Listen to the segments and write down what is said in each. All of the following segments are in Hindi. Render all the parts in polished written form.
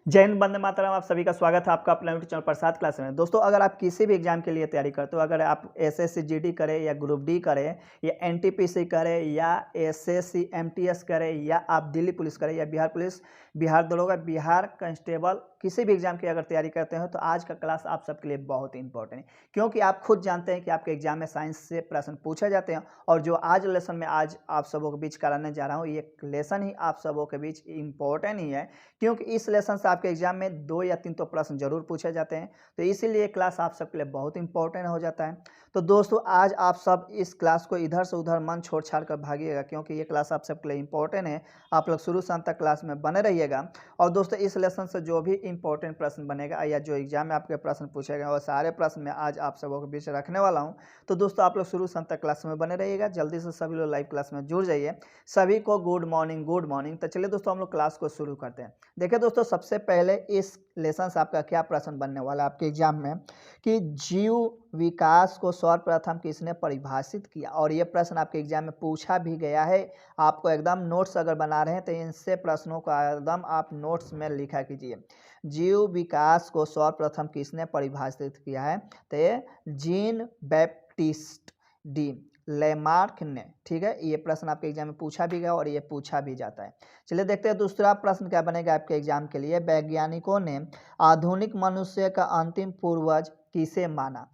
जय हिंद, वंदे मातरम। आप सभी का स्वागत है आपका अपना यूट्यूब चैनल प्रसाद क्लास में। दोस्तों, अगर आप किसी भी एग्जाम के लिए तैयारी करते हो, अगर आप एसएससी जीडी करें या ग्रुप डी करें या एनटीपीसी करें या एसएससी एमटीएस करें या आप दिल्ली पुलिस करें या बिहार पुलिस, बिहार दरोगा, बिहार कांस्टेबल, किसी भी एग्जाम की अगर तैयारी करते हैं तो आज का क्लास आप सबके लिए बहुत इंपॉर्टेंट है, क्योंकि आप खुद जानते हैं कि आपके एग्जाम में साइंस से प्रश्न पूछे जाते हैं। और जो आज लेसन में आज आप सबों के बीच कराने जा रहा हूँ, ये लेसन ही आप सबों के बीच इंपॉर्टेंट ही है, क्योंकि इस लेसन से आपके एग्जाम में 2 या 3 तो प्रश्न जरूर पूछे जाते हैं। तो इसीलिए क्लास आप सबके लिए बहुत इंपॉर्टेंट हो जाता है। तो दोस्तों, आज आप सब इस क्लास को इधर से उधर मन छोड़ छाड़ कर भागिएगा, क्योंकि ये क्लास आप सबके लिए इंपॉर्टेंट है। आप लोग शुरू से अंत तक क्लास में बने रहिएगा। और दोस्तों, इस लेसन से जो भी इंपॉर्टेंट प्रश्न बनेगा या जो एग्जाम में आपके प्रश्न पूछे गए, वो सारे प्रश्न मैं आज आप सबों के बीच रखने वाला हूँ। तो दोस्तों, आप लोग शुरू से अंत तक क्लास में बने रहिएगा। जल्दी से सभी लोग लाइव क्लास में जुड़ जाइए। सभी को गुड मॉर्निंग, गुड मॉर्निंग। तो चलिए दोस्तों, हम लोग क्लास को शुरू करते हैं। देखिए दोस्तों, सबसे पहले इस लेसन से आपका क्या प्रश्न बनने वाला है आपके एग्जाम में कि जीव विकास को सर्वप्रथम किसने परिभाषित किया। और ये प्रश्न आपके एग्जाम में पूछा भी गया है। आपको एकदम नोट्स अगर बना रहे हैं तो इनसे प्रश्नों का एकदम आप नोट्स में लिखा कीजिए। जीव विकास को सर्वप्रथम किसने परिभाषित किया है, तो ये जीन बैप्टिस्ट डी लेमार्क ने। ठीक है, ये प्रश्न आपके एग्जाम में पूछा भी गया और ये पूछा भी जाता है। चलिए देखते हैं दूसरा प्रश्न क्या बनेगा आपके एग्जाम के लिए। वैज्ञानिकों ने आधुनिक मनुष्य का अंतिम पूर्वज किसे माना।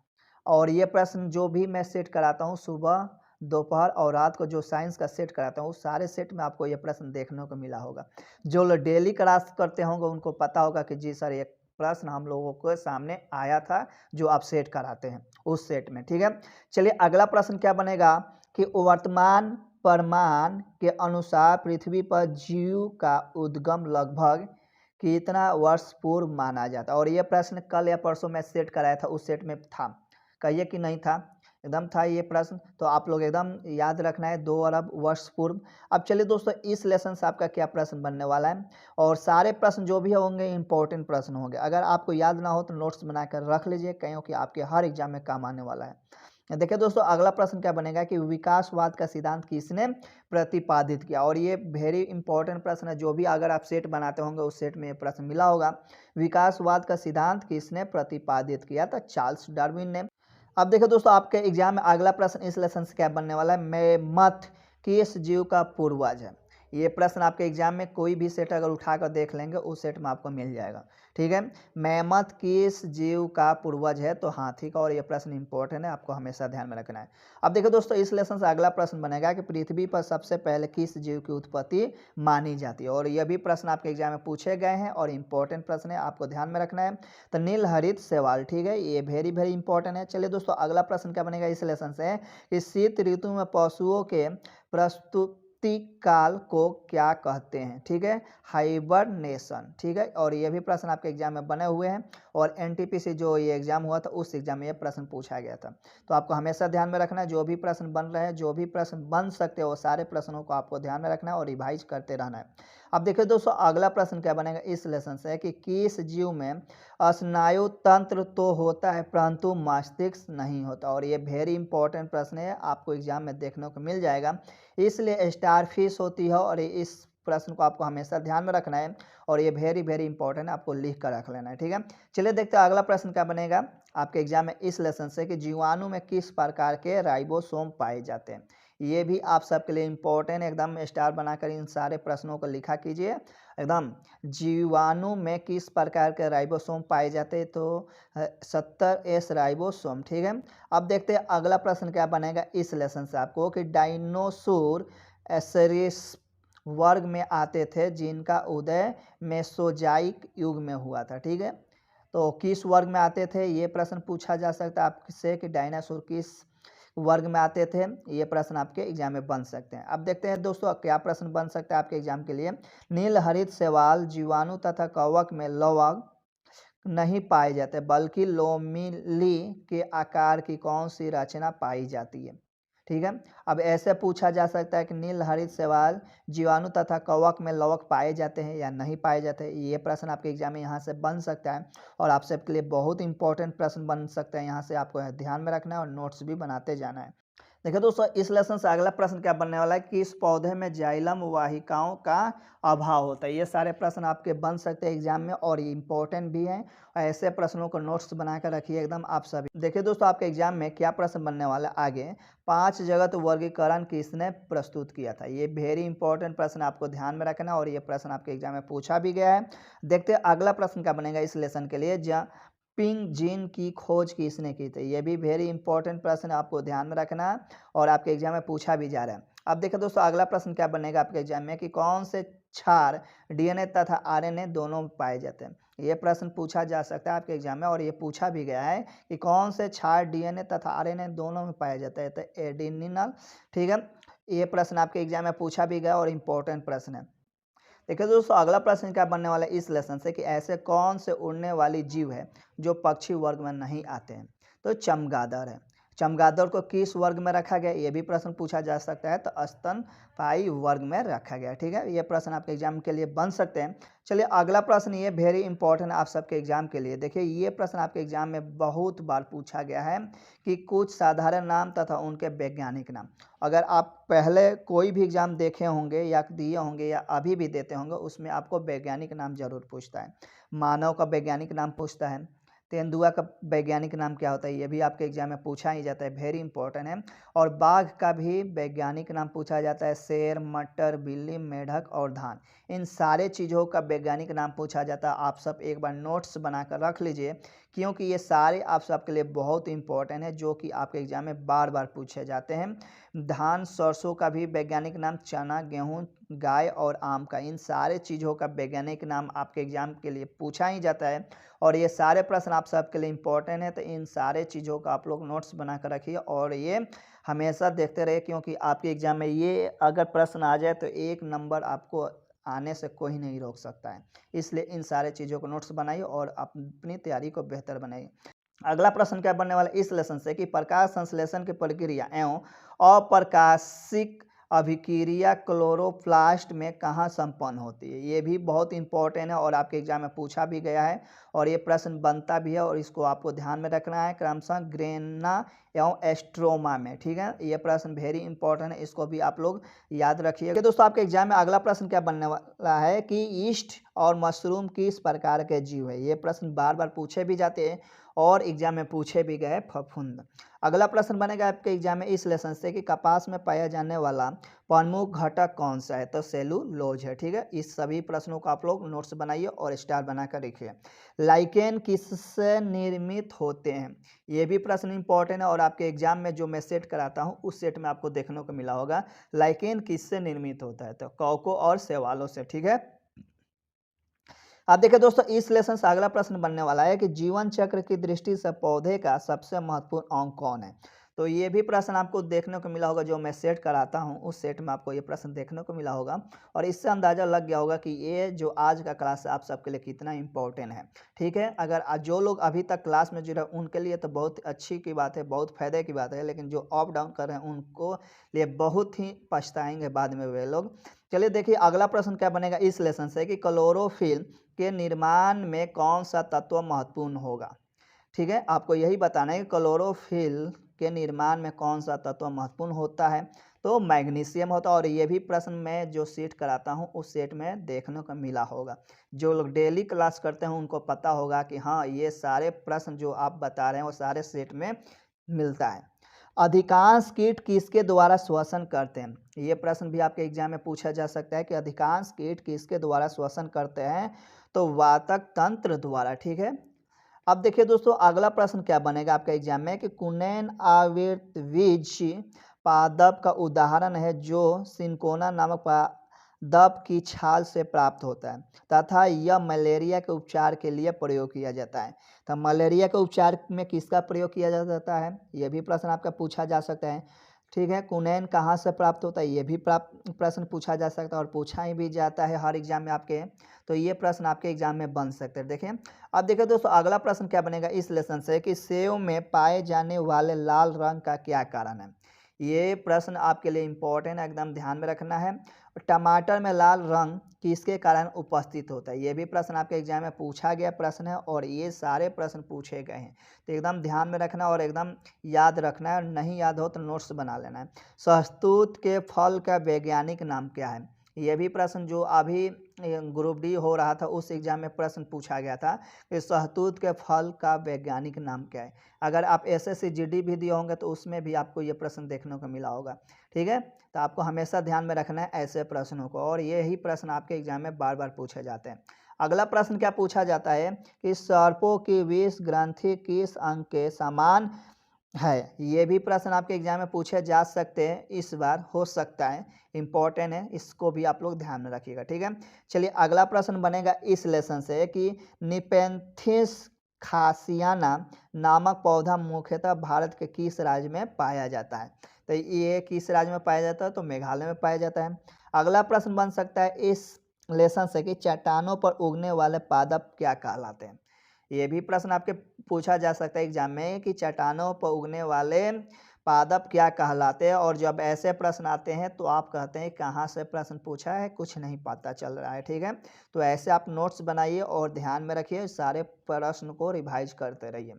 और ये प्रश्न जो भी मैं सेट कराता हूँ सुबह, दोपहर और रात को, जो साइंस का सेट कराता हूँ, उस सारे सेट में आपको ये प्रश्न देखने को मिला होगा। जो लोग डेली क्लास करते होंगे उनको पता होगा कि जी सर, ये प्रश्न हम लोगों के सामने आया था, जो आप सेट कराते हैं उस सेट में। ठीक है, चलिए अगला प्रश्न क्या बनेगा कि वर्तमान प्रमाण के अनुसार पृथ्वी पर जीव का उद्गम लगभग कितना वर्ष पूर्व माना जाता है। और यह प्रश्न कल या परसों मैं सेट कराया था, उस सेट में था। कहिए कि नहीं था, एकदम था ये प्रश्न। तो आप लोग एकदम याद रखना है, 2 अरब वर्ष पूर्व। अब चलिए दोस्तों, इस लेसन से आपका क्या प्रश्न बनने वाला है। और सारे प्रश्न जो भी होंगे इंपॉर्टेंट प्रश्न होंगे। अगर आपको याद ना हो तो नोट्स बनाकर रख लीजिए, क्योंकि आपके हर एग्जाम में काम आने वाला है। देखिए दोस्तों, अगला प्रश्न क्या बनेगा कि विकासवाद का सिद्धांत किसने प्रतिपादित किया। और ये वेरी इंपॉर्टेंट प्रश्न है। जो भी अगर आप सेट बनाते होंगे उस सेट में ये प्रश्न मिला होगा। विकासवाद का सिद्धांत किसने प्रतिपादित किया, तो चार्ल्स डार्विन ने। अब देखिए दोस्तों, आपके एग्जाम में अगला प्रश्न इस लेसन से क्या बनने वाला है। मैमथ किस जीव का पूर्वज है। ये प्रश्न आपके एग्जाम में कोई भी सेट अगर उठाकर देख लेंगे उस सेट में आपको मिल जाएगा। ठीक है, मैमथ किस जीव का पूर्वज है, तो हाथी का। और ये प्रश्न इंपॉर्टेंट है, आपको हमेशा ध्यान में रखना है। अब देखिए दोस्तों, इस लेसन से अगला प्रश्न बनेगा कि पृथ्वी पर सबसे पहले किस जीव की उत्पत्ति मानी जाती है। और यह भी प्रश्न आपके एग्जाम में पूछे गए हैं और इंपॉर्टेंट प्रश्न है, आपको ध्यान में रखना है। तो नील हरित शैवाल। ठीक है, ये वेरी वेरी इंपॉर्टेंट है। चलिए दोस्तों, अगला प्रश्न क्या बनेगा इस लेसन से कि शीत ऋतु में पशुओं के प्रस्तुति काल को क्या कहते हैं। ठीक है, हाइबरनेशन। ठीक है, और ये भी प्रश्न आपके एग्जाम में बने हुए हैं। और एनटीपीसी जो ये एग्जाम हुआ था उस एग्जाम में ये प्रश्न पूछा गया था। तो आपको हमेशा ध्यान में रखना है, जो भी प्रश्न बन रहे हैं, जो भी प्रश्न बन सकते हैं, वो सारे प्रश्नों को आपको ध्यान में रखना है और रिवाइज करते रहना है। अब देखिए दोस्तों, अगला प्रश्न क्या बनेगा इस लेसन से कि किस जीव में स्नायु तंत्र तो होता है परंतु मस्तिष्क नहीं होता। और ये वेरी इंपॉर्टेंट प्रश्न है, आपको एग्जाम में देखने को मिल जाएगा। इसलिए स्टारफिश होती है। और इस प्रश्न को आपको हमेशा ध्यान में रखना है और ये वेरी वेरी इंपॉर्टेंट है, आपको लिख कर रख लेना है। ठीक है, चलिए देखते हैं अगला प्रश्न क्या बनेगा आपके एग्जाम में इस लेसन से कि जीवाणु में किस प्रकार के राइबोसोम पाए जाते हैं। ये भी आप सबके लिए इंपॉर्टेंट है, एकदम स्टार बनाकर इन सारे प्रश्नों को लिखा कीजिए एकदम। जीवाणु में किस प्रकार के राइबोसोम पाए जाते हैं, तो 70S राइबोसोम। ठीक है, अब देखते हैं अगला प्रश्न क्या बनेगा इस लेसन से आपको कि डायनोसोर एसरिस वर्ग में आते थे जिनका उदय मेसोजाइक युग में हुआ था। ठीक है, तो किस वर्ग में आते थे, ये प्रश्न पूछा जा सकता है आपसे कि डायनासोर किस वर्ग में आते थे। ये प्रश्न आपके एग्जाम में बन सकते हैं। अब देखते हैं दोस्तों, क्या प्रश्न बन सकता है आपके एग्जाम के लिए। नील हरित शैवाल जीवाणु तथा कवक में लवक नहीं पाए जाते, बल्कि लोमिली के आकार की कौन सी रचना पाई जाती है। ठीक है, अब ऐसे पूछा जा सकता है कि नील हरित शैवाल जीवाणु तथा कवक में लवक पाए जाते हैं या नहीं पाए जाते। ये प्रश्न आपके एग्जाम में यहाँ से बन सकता है और आप सबके लिए बहुत इंपॉर्टेंट प्रश्न बन सकता है। यहाँ से आपको ध्यान में रखना है और नोट्स भी बनाते जाना है। देखिए दोस्तों, इस लेसन से अगला प्रश्न क्या बनने वाला है कि इस पौधे में जाइलम वाहिकाओं का अभाव होता है। ये सारे प्रश्न आपके बन सकते हैं एग्जाम में और ये इंपॉर्टेंट भी हैं। ऐसे प्रश्नों को नोट्स बना कर रखिए एकदम आप सभी। देखिए दोस्तों, आपके एग्जाम में क्या प्रश्न बनने वाला है आगे, 5 जगत वर्गीकरण किसने प्रस्तुत किया था। ये वेरी इंपॉर्टेंट प्रश्न आपको ध्यान में रखना और ये प्रश्न आपके एग्जाम में पूछा भी गया है। देखते हैं अगला प्रश्न क्या बनेगा इस लेसन के लिए, पिंग जीन की खोज किसने की थी। ये भी वेरी इंपॉर्टेंट प्रश्न आपको ध्यान में रखना है और आपके एग्जाम में पूछा भी जा रहा है। अब देखिए दोस्तों, अगला प्रश्न क्या बनेगा आपके एग्जाम में कि कौन से क्षार डीएनए तथा आरएनए दोनों में पाए जाते हैं। ये प्रश्न पूछा जा सकता है आपके एग्जाम में और ये पूछा भी गया है कि कौन से क्षार डीएनए तथा आरएनए दोनों में पाया जाता है। तो एडेनिनल, ठीक है, ये प्रश्न आपके एग्जाम में पूछा भी गया और इम्पोर्टेंट प्रश्न है। देखिए दोस्तों, अगला प्रश्न क्या बनने वाला है इस लेसन से कि ऐसे कौन से उड़ने वाली जीव है जो पक्षी वर्ग में नहीं आते हैं। तो चमगादड़ है। चमगादड़ को किस वर्ग में रखा गया, ये भी प्रश्न पूछा जा सकता है। तो स्तनपायी वर्ग में रखा गया, ठीक है। ये प्रश्न आपके एग्जाम के लिए बन सकते हैं। चलिए अगला प्रश्न, ये वेरी इंपॉर्टेंट आप सबके एग्जाम के लिए। देखिए ये प्रश्न आपके एग्जाम में बहुत बार पूछा गया है कि कुछ साधारण नाम तथा उनके वैज्ञानिक नाम। अगर आप पहले कोई भी एग्जाम देखे होंगे या दिए होंगे या अभी भी देते होंगे, उसमें आपको वैज्ञानिक नाम जरूर पूछता है। मानव का वैज्ञानिक नाम पूछता है, तेंदुआ का वैज्ञानिक नाम क्या होता है, ये भी आपके एग्जाम में पूछा ही जाता है, वेरी इंपॉर्टेंट है। और बाघ का भी वैज्ञानिक नाम पूछा जाता है, शेर, मटर, बिल्ली, मेढक और धान, इन सारे चीज़ों का वैज्ञानिक नाम पूछा जाता है। आप सब एक बार नोट्स बनाकर रख लीजिए क्योंकि ये सारे आप सबके लिए बहुत इंपॉर्टेंट है जो कि आपके एग्जाम में बार बार पूछे जाते हैं। धान, सरसों का भी वैज्ञानिक नाम, चना, गेहूँ, गाय और आम का, इन सारे चीज़ों का वैज्ञानिक नाम आपके एग्जाम के लिए पूछा ही जाता है और ये सारे प्रश्न आप सबके लिए इंपॉर्टेंट है। तो इन सारे चीज़ों का आप लोग नोट्स बना कर रखिए और ये हमेशा देखते रहिए क्योंकि आपके एग्जाम में ये अगर प्रश्न आ जाए तो 1 नंबर आपको आने से कोई नहीं रोक सकता है। इसलिए इन सारे चीज़ों को नोट्स बनाइए और अपनी तैयारी को बेहतर बनाइए। अगला प्रश्न क्या बनने वाला है इस लेसन से कि प्रकाश संश्लेषण की प्रक्रिया एवं अप्रकाशिक अभिक्रिया क्लोरोप्लास्ट में कहाँ संपन्न होती है। ये भी बहुत इंपॉर्टेंट है और आपके एग्जाम में पूछा भी गया है और ये प्रश्न बनता भी है और इसको आपको ध्यान में रखना है क्रमशः ग्रेना एवं एस्ट्रोमा में, ठीक है। ये प्रश्न वेरी इंपॉर्टेंट है, इसको भी आप लोग याद रखिए। दोस्तों आपके एग्जाम में अगला प्रश्न क्या बनने वाला है कि ईस्ट और मशरूम किस प्रकार के जीव है। ये प्रश्न बार बार पूछे भी जाते हैं और एग्जाम में पूछे भी गए फफूंद। अगला प्रश्न बनेगा आपके एग्जाम में इस लेसन से कि कपास में पाया जाने वाला प्रमुख घटक कौन सा है। तो सेलुलोज है, ठीक है। इस सभी प्रश्नों को आप लोग नोट्स बनाइए और स्टार बनाकर लिखिए। लाइकेन किससे निर्मित होते हैं, ये भी प्रश्न इंपॉर्टेंट है और आपके एग्जाम में जो मैं सेट कराता हूँ उस सेट में आपको देखने को मिला होगा लाइकेन किससे निर्मित होता है। तो कॉको और शैवालों से, ठीक है। अब देखिए दोस्तों, इस लेसन से अगला प्रश्न बनने वाला है कि जीवन चक्र की दृष्टि से पौधे का सबसे महत्वपूर्ण अंग कौन है। तो ये भी प्रश्न आपको देखने को मिला होगा, जो मैं सेट कराता हूँ उस सेट में आपको ये प्रश्न देखने को मिला होगा और इससे अंदाजा लग गया होगा कि ये जो आज का क्लास है आप सबके लिए कितना इंपॉर्टेंट है, ठीक है। अगर जो लोग अभी तक क्लास में जुड़े उनके लिए तो बहुत अच्छी की बात है, बहुत फायदे की बात है, लेकिन जो अप डाउन कर रहे हैं उनको लिए बहुत ही पछताएंगे बाद में वे लोग। चलिए देखिए अगला प्रश्न क्या बनेगा इस लेसन से कि क्लोरोफिल के निर्माण में कौन सा तत्व महत्वपूर्ण होगा, ठीक है। आपको यही बताना है कि क्लोरोफिल के निर्माण में कौन सा तत्व महत्वपूर्ण होता है। तो मैग्नीशियम होता है और ये भी प्रश्न मैं जो सेट कराता हूँ उस सेट में देखने को मिला होगा। जो लोग डेली क्लास करते हैं उनको पता होगा कि हाँ ये सारे प्रश्न जो आप बता रहे हैं वो सारे सेट में मिलता है। अधिकांश कीट किसके द्वारा श्वसन करते हैं, ये प्रश्न भी आपके एग्जाम में पूछा जा सकता है कि अधिकांश कीट किसके द्वारा श्वसन करते हैं। तो वातक तंत्र द्वारा, ठीक है। अब देखिए दोस्तों अगला प्रश्न क्या बनेगा आपका एग्जाम में कि कुनैन आयुर्वेद पादप का उदाहरण है जो सिंकोना नामक पादप की छाल से प्राप्त होता है तथा यह मलेरिया के उपचार के लिए प्रयोग किया जाता है। तो मलेरिया के उपचार में किसका प्रयोग किया जाता है, यह भी प्रश्न आपका पूछा जा सकता है, ठीक है। कुनैन कहाँ से प्राप्त होता है, ये भी प्रश्न पूछा जा सकता है और पूछा ही भी जाता है हर एग्जाम में आपके। तो ये प्रश्न आपके एग्जाम में बन सकते हैं। देखिए अब देखिए दोस्तों अगला प्रश्न क्या बनेगा इस लेसन से कि सेव में पाए जाने वाले लाल रंग का क्या कारण है। ये प्रश्न आपके लिए इंपॉर्टेंट है, एकदम ध्यान में रखना है। टमाटर में लाल रंग किसके कारण उपस्थित होता है। ये भी प्रश्न आपके एग्जाम में पूछा गया प्रश्न है और ये सारे प्रश्न पूछे गए हैं, तो एकदम ध्यान में रखना और एकदम याद रखना है। नहीं याद हो तो नोट्स बना लेना है। शहतूत के फल का वैज्ञानिक नाम क्या है। ये भी प्रश्न जो अभी ग्रुप डी हो रहा था उस एग्जाम में प्रश्न पूछा गया था कि शहतूत के फल का वैज्ञानिक नाम क्या है। अगर आप एसएससी जीडी भी दिए होंगे तो उसमें भी आपको ये प्रश्न देखने को मिला होगा। ठीक है, तो आपको हमेशा ध्यान में रखना है ऐसे प्रश्नों को, और यही प्रश्न आपके एग्जाम में बार बार पूछे जाते हैं। अगला प्रश्न क्या पूछा जाता है कि सर्पों की विष ग्रंथि किस अंग के समान है। ये भी प्रश्न आपके एग्जाम में पूछे जा सकते हैं, इस बार हो सकता है, इंपॉर्टेंट है, इसको भी आप लोग ध्यान में रखिएगा। ठीक है, चलिए अगला प्रश्न बनेगा इस लेसन से कि निपेंथिस खासियाना नामक पौधा मुख्यतः भारत के किस राज्य में पाया जाता है। तो ये किस राज्य में पाया जाता है, तो मेघालय में पाया जाता है। अगला प्रश्न बन सकता है इस लेसन से कि चट्टानों पर उगने वाले पादप क्या कहलाते हैं। ये भी प्रश्न आपके पूछा जा सकता है एग्जाम में कि चट्टानों पर उगने वाले पादप क्या कहलाते हैं, और जब ऐसे प्रश्न आते हैं तो आप कहते हैं कहाँ से प्रश्न पूछा है, कुछ नहीं पता चल रहा है। ठीक है, तो ऐसे आप नोट्स बनाइए और ध्यान में रखिए, सारे प्रश्न को रिवाइज करते रहिए।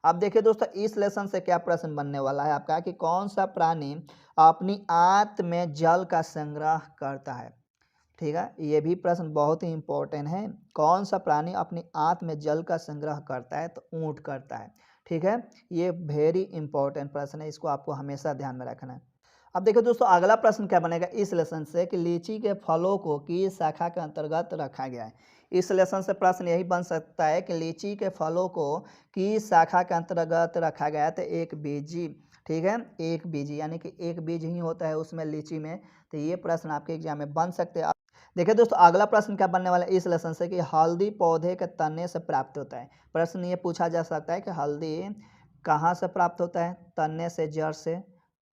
अब देखिए दोस्तों, इस लेसन से क्या प्रश्न बनने वाला है आपका कि कौन सा प्राणी अपनी आंत में जल का संग्रह करता है। ठीक है, ये भी प्रश्न बहुत ही इंपॉर्टेंट है। कौन सा प्राणी अपनी आंत में जल का संग्रह करता है, तो ऊंट करता है। ठीक है, ये वेरी इंपॉर्टेंट प्रश्न है, इसको आपको हमेशा ध्यान में रखना है। अब देखो दोस्तों, अगला प्रश्न क्या बनेगा इस लेसन से कि लीची के फलों को किस शाखा के अंतर्गत रखा गया है। इस लेसन से प्रश्न यही बन सकता है कि लीची के फलों को किस शाखा के अंतर्गत रखा गया है, तो एक बीजी। ठीक है, एक बीजी यानी कि एक बीज ही होता है उसमें लीची में, तो ये प्रश्न आपके एग्जाम में बन सकते हैं। देखिए दोस्तों, अगला प्रश्न क्या बनने वाला है इस लेसन से कि हल्दी पौधे के तने से प्राप्त होता है। प्रश्न ये पूछा जा सकता है कि हल्दी कहाँ से प्राप्त होता है, तने से, जड़ से,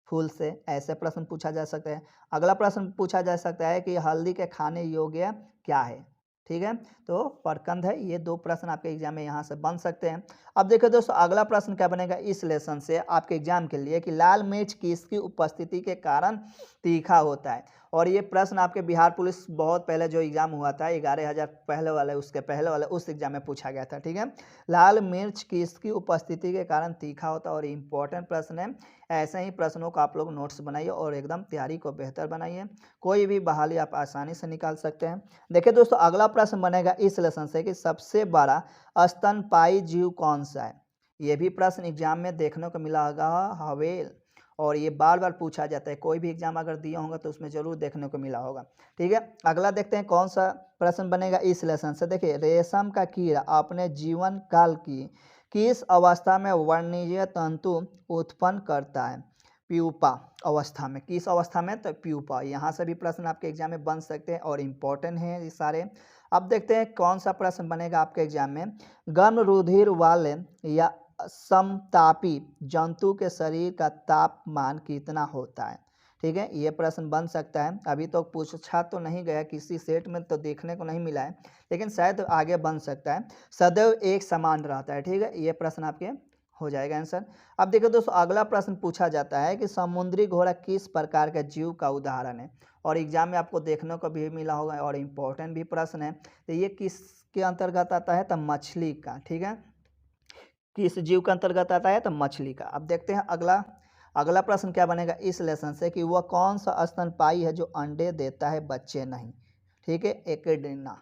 फूल से, ऐसे प्रश्न पूछा जा सकता है। अगला प्रश्न पूछा जा सकता है कि हल्दी के खाने योग्य क्या है। ठीक है, तो प्रकंद है। ये दो प्रश्न आपके एग्जाम में यहाँ से बन सकते हैं। अब देखिए दोस्तों, अगला प्रश्न क्या बनेगा इस लेसन से आपके एग्जाम के लिए कि लाल मिर्च किसकी उपस्थिति के कारण तीखा होता है। और ये प्रश्न आपके बिहार पुलिस बहुत पहले जो एग्जाम हुआ था 11,000 पहले वाले, उसके पहले वाले उस एग्जाम में पूछा गया था। ठीक है, लाल मिर्च किसकी उपस्थिति के कारण तीखा होता है, और इंपॉर्टेंट प्रश्न है। ऐसे ही प्रश्नों को आप लोग नोट्स बनाइए और एकदम तैयारी को बेहतर बनाइए, कोई भी बहाली आप आसानी से निकाल सकते हैं। देखिए दोस्तों, अगला प्रश्न बनेगा इस लेसन से कि सबसे बड़ा स्तनपायी जीव कौन सा है। ये भी प्रश्न एग्जाम में देखने को मिला होगा, हवेल, और ये बार बार पूछा जाता है, कोई भी एग्जाम अगर दिया होगा तो उसमें जरूर देखने को मिला होगा। ठीक है, अगला देखते हैं कौन सा प्रश्न बनेगा इस लेसन से। देखिए, रेशम का कीड़ा अपने जीवन काल की किस अवस्था में वाणिज्य तंतु उत्पन्न करता है। प्यूपा अवस्था में, किस अवस्था में, तो प्यूपा। यहाँ से भी प्रश्न आपके एग्जाम में बन सकते हैं और इम्पोर्टेंट हैं ये सारे। अब देखते हैं कौन सा प्रश्न बनेगा आपके एग्जाम में। गर्म रुधिर वाले या समतापी जंतु के शरीर का तापमान कितना होता है। ठीक है, ये प्रश्न बन सकता है। अभी तो पूछा तो नहीं गया, किसी सेट में तो देखने को नहीं मिला है, लेकिन शायद आगे बन सकता है। सदैव एक समान रहता है। ठीक है, ये प्रश्न आपके हो जाएगा आंसर। अब देखो दोस्तों, अगला प्रश्न पूछा जाता है कि समुद्री घोड़ा किस प्रकार के जीव का उदाहरण है, और एग्जाम में आपको देखने को भी मिला होगा और इम्पोर्टेंट भी प्रश्न है। तो ये किसके अंतर्गत आता है, तो मछली का। ठीक है, किस जीव के अंतर्गत आता है, तो मछली का। अब देखते हैं अगला प्रश्न क्या बनेगा इस लेसन से कि वह कौन सा स्तनपायी है जो अंडे देता है बच्चे नहीं। ठीक है, एकेडिना।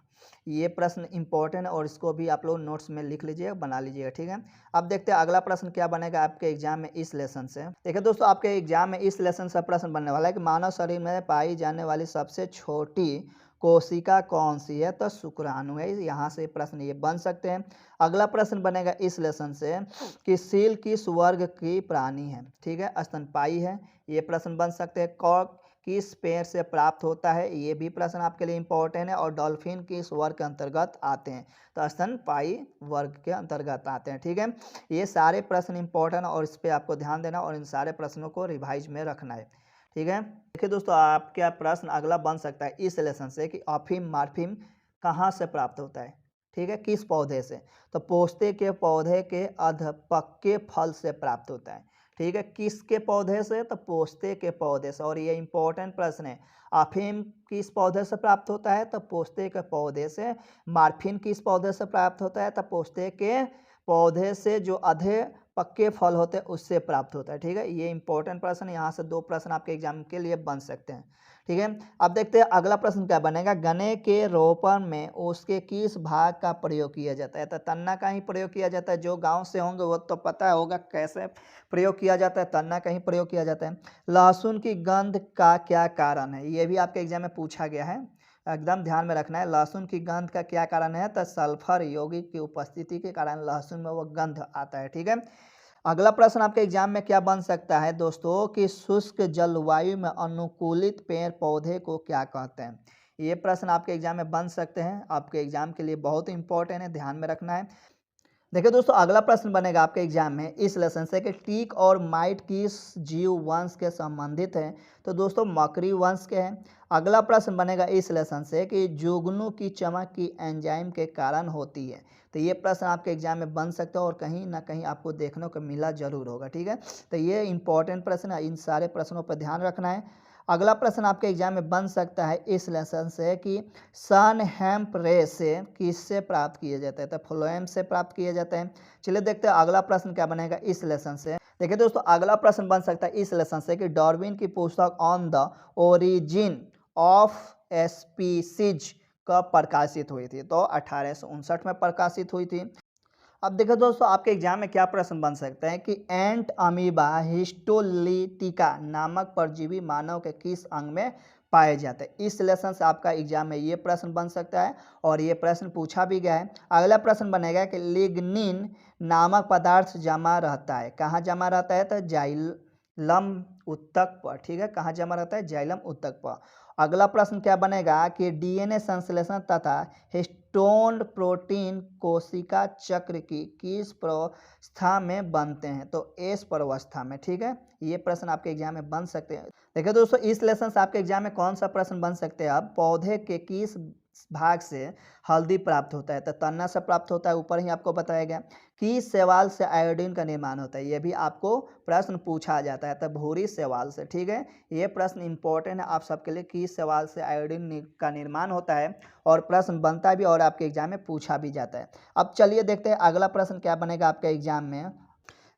ये प्रश्न इंपॉर्टेंट है और इसको भी आप लोग नोट्स में लिख लीजिएगा, बना लीजिएगा। ठीक है, अब देखते हैं अगला प्रश्न क्या बनेगा आपके एग्जाम में इस लेसन से। देखिए दोस्तों, आपके एग्जाम में इस लेसन से प्रश्न बनने वाला है कि मानव शरीर में पाई जाने वाली सबसे छोटी कोशिका कौन सी है, तो शुक्राणु है। यहाँ से प्रश्न ये बन सकते हैं। अगला प्रश्न बनेगा इस लेसन से कि सील किस वर्ग की प्राणी है। ठीक है, स्तनपायी है। ये प्रश्न बन सकते हैं। कॉर्क किस पेड़ से प्राप्त होता है, ये भी प्रश्न आपके लिए इंपॉर्टेंट है। और डॉल्फिन किस वर्ग के अंतर्गत आते हैं, तो स्तनपायी वर्ग के अंतर्गत आते हैं। ठीक है, ये सारे प्रश्न इंपॉर्टेंट और इस पर आपको ध्यान देना और इन सारे प्रश्नों को रिवाइज में रखना है। ठीक है, देखिए दोस्तों, आपका प्रश्न अगला बन सकता है इस लेसन से कि अफीम मार्फीम कहाँ से प्राप्त होता है। ठीक है, किस पौधे से, तो पोस्ते के पौधे के अधपके फल से प्राप्त होता है। ठीक है, किसके पौधे से? तो पोस्ते के पौधे से। और ये इंपॉर्टेंट प्रश्न है, अफीम किस पौधे से प्राप्त होता है? तो पोस्ते के पौधे से। मार्फिन किस पौधे से प्राप्त होता है? तो पोस्ते के पौधे से। जो आधे पक्के फल होते हैं उससे प्राप्त होता है। ठीक है, ये इंपॉर्टेंट प्रश्न, यहाँ से 2 प्रश्न आपके एग्जाम के लिए बन सकते हैं। ठीक है, अब देखते हैं अगला प्रश्न क्या बनेगा। गन्ने के रोपण में उसके किस भाग का प्रयोग किया जाता है? तो तन्ना का ही प्रयोग किया जाता है। जो गांव से होंगे वो तो पता होगा कैसे प्रयोग किया जाता है, तन्ना का ही प्रयोग किया जाता है। लहसुन की गंध का क्या कारण है? ये भी आपके एग्जाम में पूछा गया है, एकदम ध्यान में रखना है। लहसुन की गंध का क्या कारण है? तो सल्फर यौगिक की उपस्थिति के कारण लहसुन में वो गंध आता है। ठीक है, अगला प्रश्न आपके एग्जाम में क्या बन सकता है दोस्तों कि शुष्क जलवायु में अनुकूलित पेड़ पौधे को क्या कहते हैं? ये प्रश्न आपके एग्जाम में बन सकते हैं, आपके एग्जाम के लिए बहुत इंपॉर्टेंट है, ध्यान में रखना है। देखिए दोस्तों, अगला प्रश्न बनेगा आपके एग्जाम में इस लेसन से कि टीक और माइट किस जीव वंश के संबंधित हैं? तो दोस्तों मकड़ी वंश के हैं। अगला प्रश्न बनेगा इस लेसन से कि जुगनू की चमक की एंजाइम के कारण होती है। तो ये प्रश्न आपके एग्जाम में बन सकता है और कहीं ना कहीं आपको देखने को मिला जरूर होगा। ठीक है, तो ये इंपॉर्टेंट प्रश्न है, इन सारे प्रश्नों पर ध्यान रखना है। अगला प्रश्न आपके एग्जाम में बन सकता है इस लेसन से कि सन हेम्प रे से किससे प्राप्त किए जाते हैं? तो फ्लोएम से प्राप्त किए जाते हैं। चलिए देखते हैं अगला प्रश्न क्या बनेगा इस लेसन से। देखिए दोस्तों, अगला प्रश्न बन सकता है इस लेसन से कि डार्विन की पुस्तक on the origin of species कब प्रकाशित हुई थी? तो 1859 में प्रकाशित हुई थी। अब देखो दोस्तों, आपके एग्जाम में क्या प्रश्न बन सकते हैं कि एंट अमीबा हिस्टोलिटिका नामक परजीवी मानव के किस अंग में पाए जाते हैं? इस लेसन से आपका एग्जाम में ये प्रश्न बन सकता है और ये प्रश्न पूछा भी गया है। अगला प्रश्न बनेगा कि लिग्निन नामक पदार्थ जमा रहता है, कहाँ जमा रहता है? तो जाइलम उत्तक पर। ठीक है, कहाँ जमा रहता है? जाइलम उत्तक पर। अगला प्रश्न क्या बनेगा कि डीएनए संश्लेषण तथा हिस्टोन प्रोटीन कोशिका चक्र की किस प्रवस्था में बनते हैं? तो एस प्रवस्था में। ठीक है, ये प्रश्न आपके एग्जाम में बन सकते हैं। देखिए दोस्तों, इस लेसन से आपके एग्जाम में कौन सा प्रश्न बन सकते हैं? अब पौधे के किस भाग से हल्दी प्राप्त होता है? तो तना से प्राप्त होता है, ऊपर ही आपको बताया गया। किस शैवाल से आयोडीन का निर्माण होता है? ये भी आपको प्रश्न पूछा जाता है, तो भूरी शैवाल से। ठीक है, ये प्रश्न इंपॉर्टेंट है आप सबके लिए, किस शैवाल से आयोडीन का निर्माण होता है, और प्रश्न बनता भी और आपके एग्जाम में पूछा भी जाता है। अब चलिए देखते हैं अगला प्रश्न क्या बनेगा आपके एग्जाम में।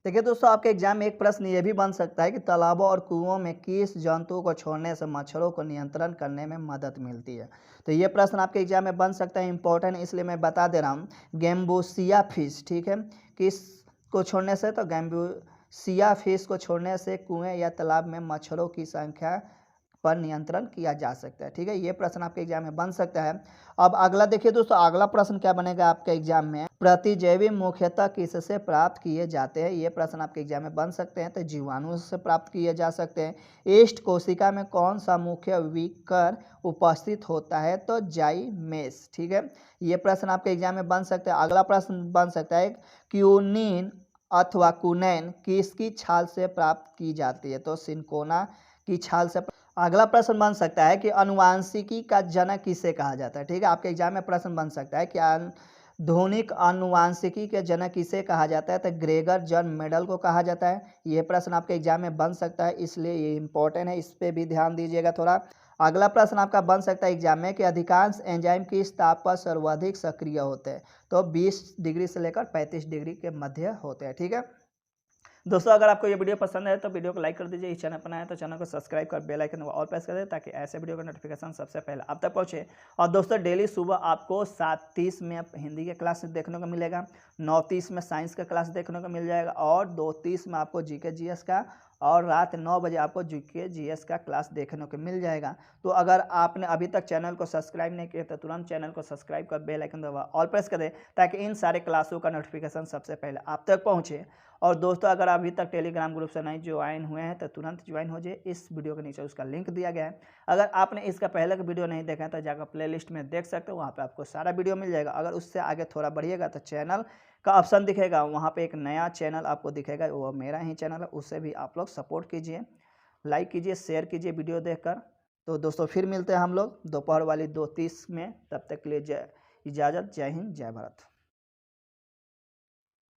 देखिए दोस्तों, आपके एग्जाम में एक प्रश्न ये भी बन सकता है कि तालाबों और कुओं में किस जंतु को छोड़ने से मच्छरों को नियंत्रण करने में मदद मिलती है? तो ये प्रश्न आपके एग्जाम में बन सकता है, इंपॉर्टेंट इसलिए मैं बता दे रहा हूँ। Gambusia fish. ठीक है, किस को छोड़ने से? तो गैम्बूसिया फिश को छोड़ने से कुएं या तालाब में मच्छरों की संख्या पर नियंत्रण किया जा सकता है। ठीक है, ये प्रश्न आपके एग्जाम में बन सकता है। अब अगला देखिए दोस्तों, अगला प्रश्न क्या बनेगा आपके एग्जाम में। प्रतिजैवी मुख्यतः किससे प्राप्त किए जाते हैं? ये प्रश्न आपके एग्जाम में बन सकते हैं, तो जीवाणु से प्राप्त किए जा सकते हैं। ईस्ट कोशिका में कौन सा मुख्य विकर उपस्थित होता है? तो जाइमेस। ठीक है, ये प्रश्न आपके एग्जाम में बन सकते हैं। अगला प्रश्न बन सकता है क्यूनिन अथवा कुनैन किसकी छाल से प्राप्त की जाती है? तो सिनकोना की छाल से। अगला प्रश्न बन सकता है कि अनुवांशिकी का जनक किसे कहा जाता है? ठीक है, आपके एग्जाम में प्रश्न बन सकता है कि आधुनिक अनुवांशिकी के जनक किसे कहा जाता है? तो ग्रेगर जॉन मेडल को कहा जाता है। यह प्रश्न आपके एग्जाम में बन सकता है, इसलिए ये इंपॉर्टेंट है, इस पर भी ध्यान दीजिएगा थोड़ा। अगला प्रश्न आपका बन सकता है एग्जाम में कि अधिकांश एंजाइम किस ताप पर सर्वाधिक सक्रिय होते हैं? तो 20 डिग्री से लेकर 35 डिग्री के मध्य होते हैं। ठीक है दोस्तों, अगर आपको ये वीडियो पसंद है तो वीडियो को लाइक कर दीजिए। इस चैनल पर नया है तो चैनल को सब्सक्राइब कर बेल आइकन ऑल प्रेस कर दे ताकि ऐसे वीडियो का नोटिफिकेशन सबसे पहले आप तक पहुंचे। और दोस्तों, डेली सुबह आपको 7:30 में हिंदी के क्लास देखने को मिलेगा, 9:30 में साइंस का क्लास देखने को मिल जाएगा, और 2:30 में आपको जीके जीएस का, और रात 9 बजे आपको जीके जीएस का क्लास देखने को मिल जाएगा। तो अगर आपने अभी तक चैनल को सब्सक्राइब नहीं किया तो तुरंत चैनल को सब्सक्राइब कर बेल आइकन दबा ऑल प्रेस कर दे ताकि इन सारे क्लासों का नोटिफिकेशन सबसे पहले आप तक पहुंचे। और दोस्तों, अगर अभी तक टेलीग्राम ग्रुप से नहीं ज्वाइन हुए हैं तो तुरंत ज्वाइन हो जाए, इस वीडियो के नीचे उसका लिंक दिया गया है। अगर आपने इसका पहले का वीडियो नहीं देखा है तो जाकर प्लेलिस्ट में देख सकते हो, वहाँ पे आपको सारा वीडियो मिल जाएगा। अगर उससे आगे थोड़ा बढ़िएगा तो चैनल का ऑप्शन दिखेगा, वहाँ पे एक नया चैनल आपको दिखेगा, वो मेरा ही चैनल है, उससे भी आप लोग सपोर्ट कीजिए, लाइक कीजिए, शेयर कीजिए वीडियो देखकर। तो दोस्तों, फिर मिलते हैं हम लोग दोपहर वाली 2:30 में, तब तक के लिए इजाज़त। जय हिंद, जय भारत।